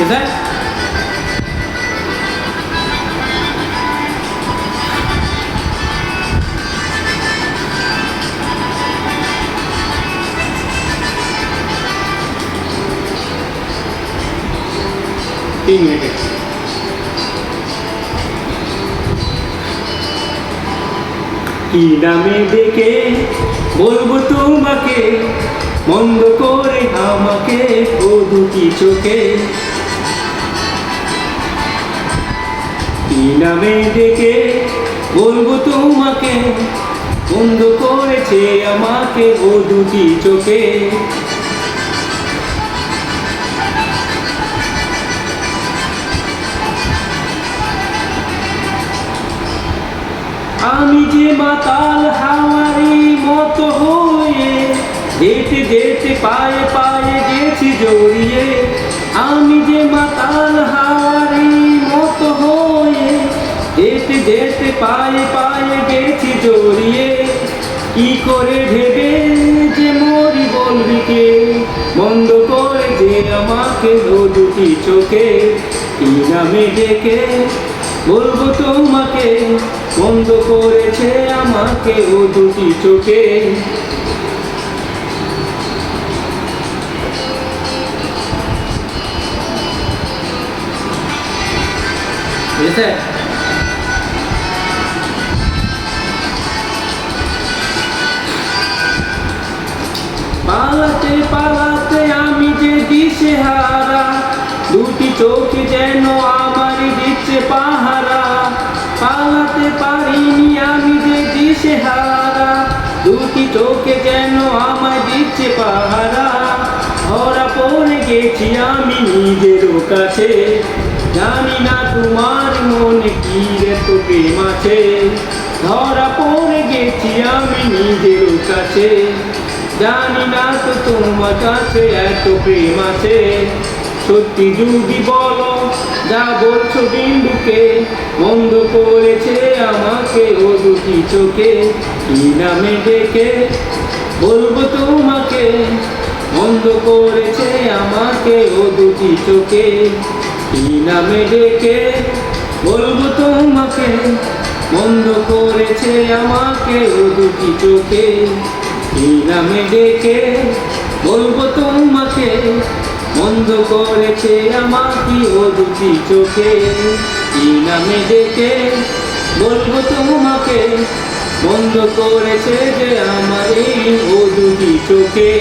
ঠিক আছে? তিন মিনিট। কি নামে ডেকে বলবো তোমাকে, মন্দ করে আমাকে ও দুটি চোখে। কি নামে ডেকে বলবো তোমাকে, মন্দ করেছে আমাকে ও দুটি চোখে। আমি যে মাতাল হাওয়ারি মতো হয়ে যেতে যেতে পায়ে পায়ে গেছি জড়িয়ে। আমি যে মাতাল হাওয়ারি মতো হয়ে যেতে যেতে পায়ে পায়ে গেছি জড়িয়ে। কি করে ভেবে যে মরি বলবি কে, বন্ধ করে যে আমাকে ও দুটি চোখে। কি নামে ডেকে বলবো তোমাকে, বন্ধ করেছে আমাকে ও দুটি চোখে। বুঝেছে? পালাতে পালাতে আমি যে দিশেহারা, দুটি চোখে যেন আমারই দিচ্ছে পাহারা। পালাতে পারিনি আমি যে দিশেহারা, দুটি চোখে যেন আমায় দিচ্ছে পাহারা। ধরা পড়ে গেছি আমি নিজেরও কাছে, জানি না তোমার মনে কি রে তো প্রেম আছে। ধরা পড়ে গেছি আমি নিজেরও কাছে, জানি না তো তোমার কাছে এত প্রেম আছে। সত্যি যদি বলো যা বলছো বিন্দুকে, বন্ধ করেছে আমাকে ও দুটি চোখে। কি নামে ডেকে বলবো তোমাকে, বন্ধ করেছে আমাকে ও দুটি চোখে। কি নামে ডেকে বলবো তোমাকে, বন্ধ করেছে আমাকে ও দুটি চোখে। কি নামে ডেকে বলবো তোমাকে, বন্ধ করেছে আমাকে ও দুটি চোখে। কি নামে ডেকে বলবো তোমাকে, বন্ধ করেছে যে আমার এই ও দুটি চোখে।